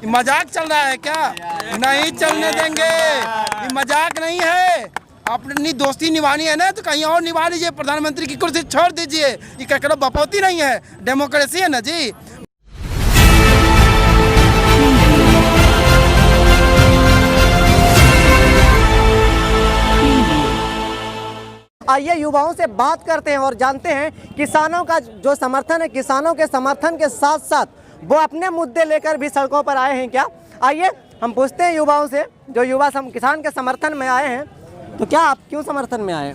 मजाक चल रहा है क्या? नहीं चलने देंगे, ये मजाक नहीं है। अपनी दोस्ती निभानी है ना तो कहीं और निभा लीजिए, प्रधानमंत्री की कुर्सी छोड़ दीजिए। ये क्या करो, बपौती नहीं है, डेमोक्रेसी है ना जी। आइए युवाओं से बात करते हैं और जानते हैं किसानों का जो समर्थन है, किसानों के समर्थन के साथ साथ वो अपने मुद्दे लेकर भी सड़कों पर आए हैं क्या। आइए हम पूछते हैं युवाओं से, जो युवा किसान के समर्थन में आए हैं, तो क्या आप क्यों समर्थन में आए?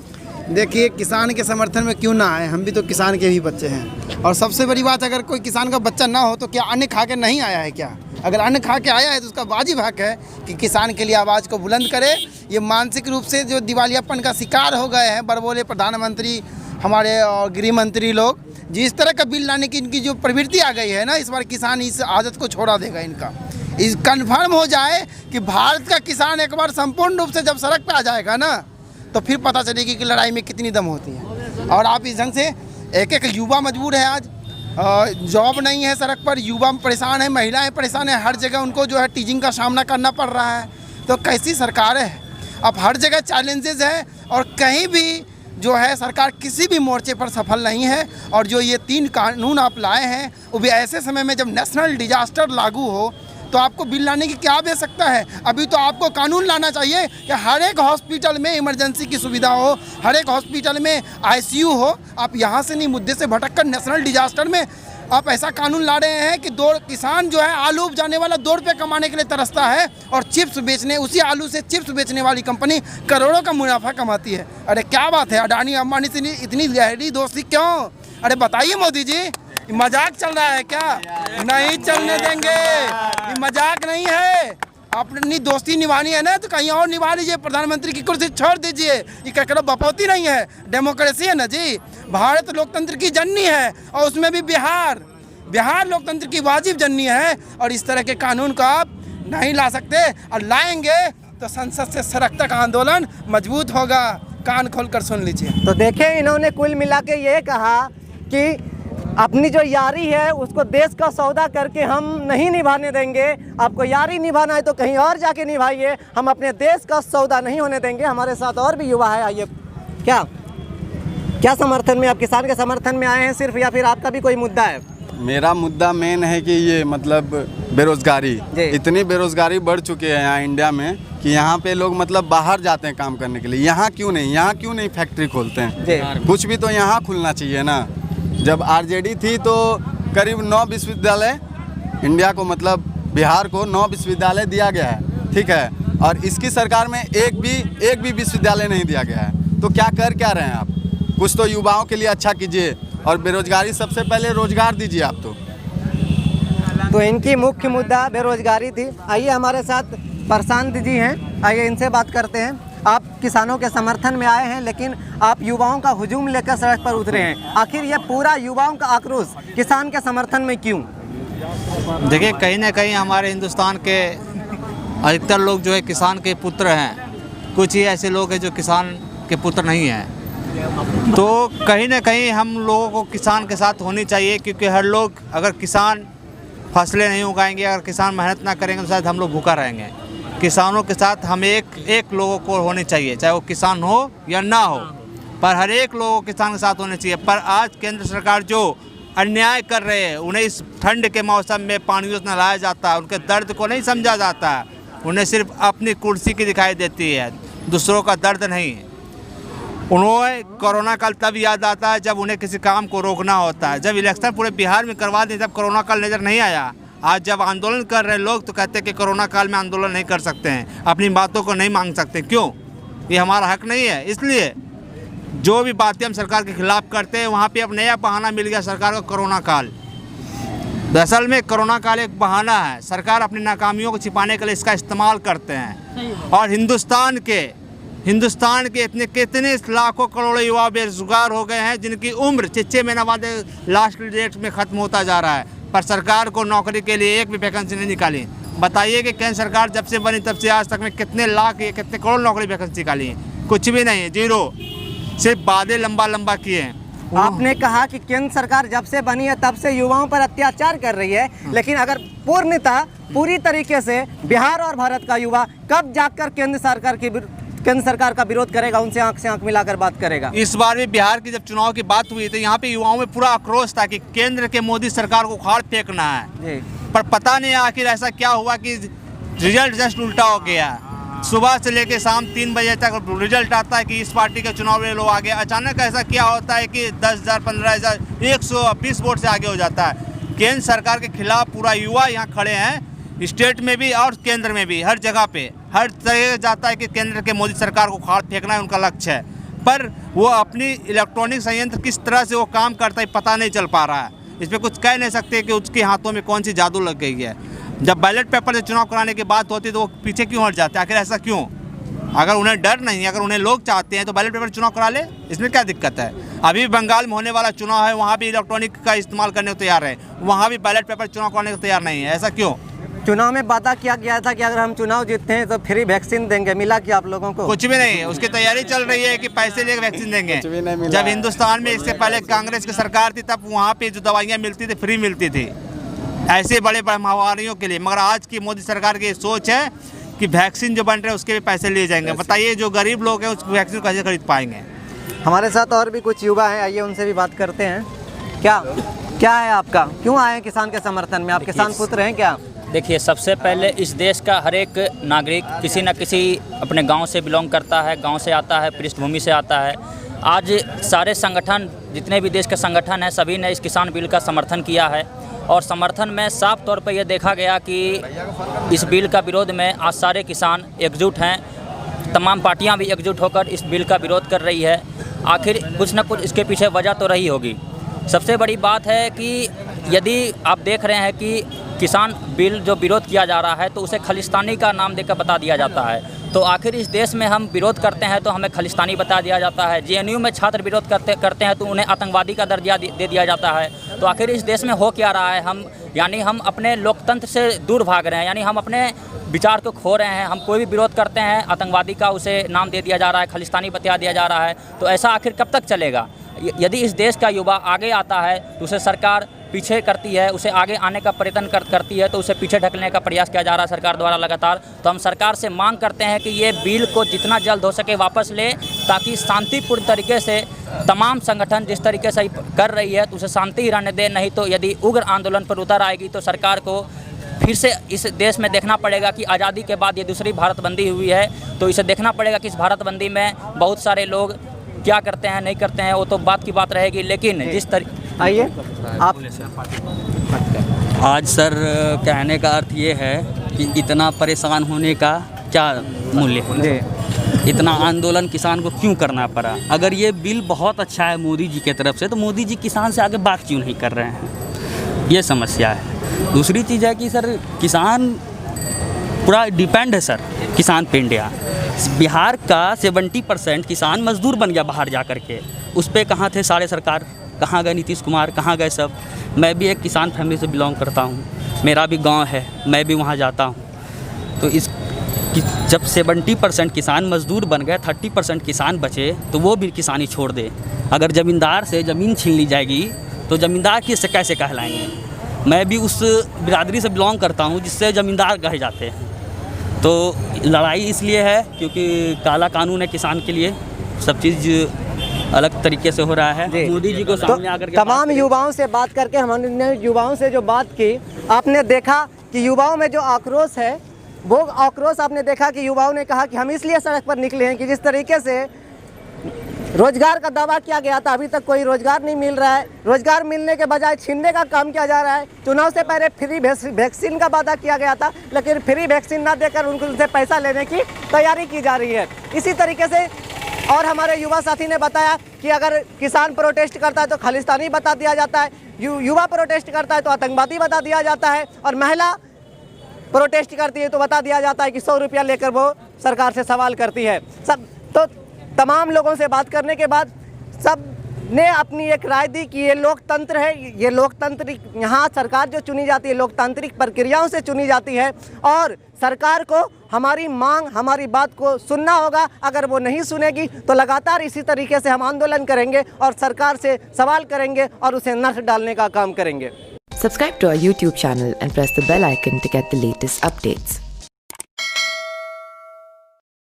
देखिए, किसान के समर्थन में क्यों ना आए, हम भी तो किसान के ही बच्चे हैं। और सबसे बड़ी बात, अगर कोई किसान का बच्चा ना हो तो क्या अन्न खा के नहीं आया है क्या? अगर अन्न खा के आया है तो उसका वाजिब हक है कि किसान के लिए आवाज़ को बुलंद करे। ये मानसिक रूप से जो दिवालियापन का शिकार हो गए हैं बड़बोले प्रधानमंत्री, हमारे और गृह मंत्री लोग, जिस तरह का बिल लाने की इनकी जो प्रवृत्ति आ गई है ना, इस बार किसान इस आदत को छोड़ा देगा। इनका इस कन्फर्म हो जाए कि भारत का किसान एक बार संपूर्ण रूप से जब सड़क पे आ जाएगा ना, तो फिर पता चलेगी कि लड़ाई में कितनी दम होती है। और आप इस ढंग से एक एक युवा मजबूर है, आज जॉब नहीं है, सड़क पर युवा परेशान है, महिलाएं परेशान है, हर जगह उनको जो है टीजिंग का सामना करना पड़ रहा है। तो कैसी सरकार है? अब हर जगह चैलेंजेस है और कहीं भी जो है सरकार किसी भी मोर्चे पर सफल नहीं है। और जो ये 3 कानून आप लाए हैं वो भी ऐसे समय में जब नेशनल डिजास्टर लागू हो, तो आपको बिल लाने की क्या आवश्यकता है? अभी तो आपको कानून लाना चाहिए कि हर एक हॉस्पिटल में इमरजेंसी की सुविधा हो, हर एक हॉस्पिटल में आईसीयू हो। आप यहाँ से नहीं, मुद्दे से भटक कर नेशनल डिजास्टर में आप ऐसा कानून ला रहे हैं कि किसान जो है आलू उपजाने वाला 2 रुपये कमाने के लिए तरसता है और चिप्स बेचने, उसी आलू से चिप्स बेचने वाली कंपनी करोड़ों का मुनाफा कमाती है। अरे क्या बात है, अडानी अंबानी से इतनी गहरी दोस्ती क्यों? अरे बताइए मोदी जी, मजाक चल रहा है क्या? नहीं चलने देंगे, ये मजाक नहीं है। अपनी दोस्ती निभानी है ना तो कहीं और निभा लीजिए, प्रधानमंत्री की कुर्सी छोड़ दीजिए। ये क्या करो, बपौती नहीं है, डेमोक्रेसी है ना जी। भारत लोकतंत्र की जननी है और उसमें भी बिहार लोकतंत्र की वाजिब जननी है। और इस तरह के कानून को आप नहीं ला सकते, और लाएंगे तो संसद से सड़क तक आंदोलन मजबूत होगा। कान खोलकर सुन लीजिए। तो देखें, इन्होंने कुल मिला के ये कहा कि अपनी जो यारी है उसको देश का सौदा करके हम नहीं निभाने देंगे। आपको यारी निभाना है तो कहीं और जाके निभाइए, हम अपने देश का सौदा नहीं होने देंगे। हमारे साथ और भी युवा है, आइए। क्या समर्थन में, आप किसान के समर्थन में आए हैं सिर्फ, या फिर आपका भी कोई मुद्दा है? मेरा मुद्दा मेन है कि ये मतलब बेरोजगारी, इतनी बेरोजगारी बढ़ चुकी है यहाँ इंडिया में कि यहाँ पे लोग मतलब बाहर जाते हैं काम करने के लिए। यहाँ क्यों नहीं फैक्ट्री खोलते हैं? कुछ भी तो यहाँ खुलना चाहिए ना। जब आरजेडी थी तो करीब 9 विश्वविद्यालय इंडिया को, मतलब बिहार को 9 विश्वविद्यालय दिया गया है, ठीक है। और इसकी सरकार में एक भी विश्वविद्यालय नहीं दिया गया है। तो क्या रहे हैं आप? कुछ तो युवाओं के लिए अच्छा कीजिए, और बेरोजगारी, सबसे पहले रोजगार दीजिए आप। तो इनकी मुख्य मुद्दा बेरोजगारी थी। आइए, हमारे साथ प्रशांत जी हैं, आइए इनसे बात करते हैं। आप किसानों के समर्थन में आए हैं, लेकिन आप युवाओं का हुजूम लेकर सड़क पर उतरे हैं। आखिर ये पूरा युवाओं का आक्रोश किसान के समर्थन में क्यों? देखिए, कहीं ना कहीं हमारे हिंदुस्तान के अधिकतर लोग जो है किसान के पुत्र हैं। कुछ ही ऐसे लोग हैं जो किसान के पुत्र नहीं हैं। तो कहीं ना कहीं हम लोगों को किसान के साथ होनी चाहिए, क्योंकि हर लोग, अगर किसान फसलें नहीं उगाएंगे, अगर किसान मेहनत ना करेंगे तो शायद हम लोग भूखा रहेंगे। किसानों के साथ हम एक लोगों को होनी चाहिए, चाहे वो किसान हो या ना हो, पर हर एक लोगों को किसान के साथ होने चाहिए। पर आज केंद्र सरकार जो अन्याय कर रहे हैं, उन्हें इस ठंड के मौसम में पानियों से नहलाया जाता है, उनके दर्द को नहीं समझा जाता है। उन्हें सिर्फ अपनी कुर्सी की दिखाई देती है, दूसरों का दर्द नहीं। उन्हें कोरोना काल तब याद आता है जब उन्हें किसी काम को रोकना होता है। जब इलेक्शन पूरे बिहार में करवा दें तब कोरोना काल नज़र नहीं आया। आज जब आंदोलन कर रहे लोग तो कहते हैं कि कोरोना काल में आंदोलन नहीं कर सकते हैं, अपनी बातों को नहीं मांग सकते। क्यों? ये हमारा हक नहीं है। इसलिए जो भी बातें हम सरकार के खिलाफ करते हैं, वहाँ पे अब नया बहाना मिल गया सरकार को, कोरोना काल। दरअसल में कोरोना काल एक बहाना है, सरकार अपनी नाकामियों को छिपाने के लिए इसका इस्तेमाल करते हैं। और हिंदुस्तान के इतने कितने लाखों करोड़ों युवा बेरोजगार हो गए हैं, जिनकी उम्र 6 महीना बाद लास्ट डेट में ख़त्म होता जा रहा है, पर सरकार को नौकरी के लिए एक भी वैकेंसी नहीं निकाली। बताइए कि केंद्र सरकार जब से बनी तब से आज तक में कितने लाख या कितने करोड़ नौकरी वैकेंसी निकाली है? कुछ भी नहीं है, जीरो। सिर्फ वादे लंबा किए हैं। आपने कहा कि केंद्र सरकार जब से बनी है तब से युवाओं पर अत्याचार कर रही है, लेकिन अगर पूरी तरीके से बिहार और भारत का युवा कब जाकर केंद्र सरकार का विरोध करेगा, उनसे आंख से आंख मिलाकर बात करेगा? इस बार भी बिहार की जब चुनाव की बात हुई तो यहाँ पे युवाओं में पूरा आक्रोश था कि केंद्र के मोदी सरकार को उखाड़ फेंकना है जी। पर पता नहीं आखिर ऐसा क्या हुआ कि रिजल्ट जस्ट उल्टा हो गया। सुबह से लेकर शाम 3 बजे तक रिजल्ट आता है कि इस पार्टी के चुनाव में लोग आगे, अचानक ऐसा क्या होता है कि 10,000 15,000 120 वोट से आगे हो जाता है। केंद्र सरकार के खिलाफ पूरा युवा यहाँ खड़े हैं, स्टेट में भी और केंद्र में भी, हर जगह पे हर तरह जाता है कि केंद्र के मोदी सरकार को उखाड़ फेंकना है उनका लक्ष्य है, पर वो अपनी इलेक्ट्रॉनिक संयंत्र किस तरह से वो काम करता है पता नहीं चल पा रहा है। इस पर कुछ कह नहीं सकते कि उसके हाथों में कौन सी जादू लग गई है। जब बैलेट पेपर से चुनाव कराने की बात होती है तो वो पीछे क्यों हट जाते हैं, आखिर ऐसा क्यों? अगर उन्हें डर नहीं, अगर उन्हें लोग चाहते हैं तो बैलेट पेपर चुनाव करा ले, इसमें क्या दिक्कत है? अभी बंगाल में होने वाला चुनाव है, वहाँ भी इलेक्ट्रॉनिक का इस्तेमाल करने को तैयार है, वहाँ भी बैलेट पेपर चुनाव कराने को तैयार नहीं है, ऐसा क्यों? चुनाव में वादा किया गया था कि अगर हम चुनाव जीतते हैं तो फ्री वैक्सीन देंगे, मिला कि आप लोगों को? कुछ भी नहीं है, उसकी तैयारी चल रही है कि पैसे लेकर वैक्सीन देंगे। जब हिंदुस्तान में इससे पहले कांग्रेस की सरकार थी तब वहाँ पे जो दवाइयाँ मिलती थी फ्री मिलती थी ऐसे बड़े बड़े महामारियों के लिए, मगर आज की मोदी सरकार की सोच है कि वैक्सीन जो बन रहे हैं उसके भी पैसे लिए जाएंगे। बताइए जो गरीब लोग हैं उस वैक्सीन कैसे खरीद पाएंगे? हमारे साथ और भी कुछ युवा हैं, आइए उनसे भी बात करते हैं। क्या है आपका, क्यों आए हैं किसान के समर्थन में? आप किसान पुत्र हैं क्या? देखिए, सबसे पहले इस देश का हर एक नागरिक किसी न किसी अपने गांव से बिलोंग करता है, गांव से आता है, पृष्ठभूमि से आता है। आज सारे संगठन, जितने भी देश के संगठन हैं, सभी ने इस किसान बिल का समर्थन किया है और समर्थन में साफ तौर पर यह देखा गया कि इस बिल का विरोध में आज सारे किसान एकजुट हैं। तमाम पार्टियां भी एकजुट होकर इस बिल का विरोध कर रही है। आखिर कुछ न कुछ इसके पीछे वजह तो रही होगी। सबसे बड़ी बात है कि यदि आप देख रहे हैं कि किसान बिल जो विरोध किया जा रहा है तो उसे खालिस्तानी का नाम देकर बता दिया जाता है। तो आखिर इस देश में हम विरोध करते हैं तो हमें खालिस्तानी बता दिया जाता है। जेएनयू में छात्र विरोध करते हैं तो उन्हें आतंकवादी का दर्जा दे दिया जाता है। तो आखिर इस देश में हो क्या रहा है? हम अपने लोकतंत्र से दूर भाग रहे हैं, यानी हम अपने विचार को खो रहे हैं। हम कोई भी विरोध करते हैं, आतंकवादी का उसे नाम दे दिया जा रहा है, खालिस्तानी बता दिया जा रहा है। तो ऐसा आखिर कब तक चलेगा? यदि इस देश का युवा आगे आता है तो उसे सरकार पीछे करती है, उसे आगे आने का प्रयत्न करती है तो उसे पीछे ढकने का प्रयास किया जा रहा है सरकार द्वारा लगातार। तो हम सरकार से मांग करते हैं कि ये बिल को जितना जल्द हो सके वापस ले, ताकि शांतिपूर्ण तरीके से तमाम संगठन जिस तरीके से कर रही है तो उसे शांति ही रहने दें। नहीं तो यदि उग्र आंदोलन पर उतर आएगी तो सरकार को फिर से इस देश में देखना पड़ेगा कि आज़ादी के बाद ये दूसरी भारतबंदी हुई है, तो इसे देखना पड़ेगा कि इस भारतबंदी में बहुत सारे लोग क्या करते हैं नहीं करते हैं, वो तो बात की बात रहेगी। लेकिन जिस आइए आप। आज सर कहने का अर्थ ये है कि इतना परेशान होने का क्या मूल्य है, इतना आंदोलन किसान को क्यों करना पड़ा? अगर ये बिल बहुत अच्छा है मोदी जी की तरफ से तो मोदी जी किसान से आगे बात क्यों नहीं कर रहे हैं? ये समस्या है। दूसरी चीज़ है कि सर किसान पूरा डिपेंड है सर किसान पे इंडिया। बिहार का 70% किसान मजदूर बन गया बाहर जा कर के। उस पर कहाँ थे सारे सरकार? कहाँ गए नीतीश कुमार? कहाँ गए सब? मैं भी एक किसान फैमिली से बिलोंग करता हूँ, मेरा भी गांव है, मैं भी वहाँ जाता हूँ। तो जब 70% किसान मजदूर बन गए, 30% किसान बचे, तो वो भी किसानी छोड़ दे। अगर ज़मींदार से ज़मीन छीन ली जाएगी तो ज़मींदार किससे कैसे कहलाएंगे? मैं भी उस बिरादरी से बिलोंग करता हूँ जिससे ज़मींदार कहे जाते हैं। तो लड़ाई इसलिए है क्योंकि काला कानून है किसान के लिए, सब चीज़ अलग तरीके से हो रहा है। मोदी जी को सामने आकर के तमाम युवाओं से बात करके हमने युवाओं से जो बात की, आपने देखा कि युवाओं में जो आक्रोश है वो आक्रोश आपने देखा कि युवाओं ने कहा कि हम इसलिए सड़क पर निकले हैं कि जिस तरीके से रोजगार का दावा किया गया था, अभी तक कोई रोजगार नहीं मिल रहा है। रोजगार मिलने के बजाय छीनने का काम किया जा रहा है। चुनाव से पहले फ्री वैक्सीन का वादा किया गया था, लेकिन फ्री वैक्सीन ना देकर उनसे पैसा लेने की तैयारी की जा रही है। इसी तरीके से और हमारे युवा साथी ने बताया कि अगर किसान प्रोटेस्ट करता है तो खालिस्तानी बता दिया जाता है, युवा प्रोटेस्ट करता है तो आतंकवादी बता दिया जाता है, और महिला प्रोटेस्ट करती है तो बता दिया जाता है कि 100 रुपया लेकर वो सरकार से सवाल करती है। सब तो तमाम लोगों से बात करने के बाद सब ने अपनी एक राय दी कि ये लोकतंत्र है, ये लोकतांत्रिक, यहाँ सरकार जो चुनी जाती है लोकतांत्रिक प्रक्रियाओं से चुनी जाती है और सरकार को हमारी मांग, हमारी बात को सुनना होगा। अगर वो नहीं सुनेगी तो लगातार इसी तरीके से हम आंदोलन करेंगे और सरकार से सवाल करेंगे और उसे नष्ट डालने का काम करेंगे। Subscribe to our YouTube channel and press the bell icon to get the latest updates.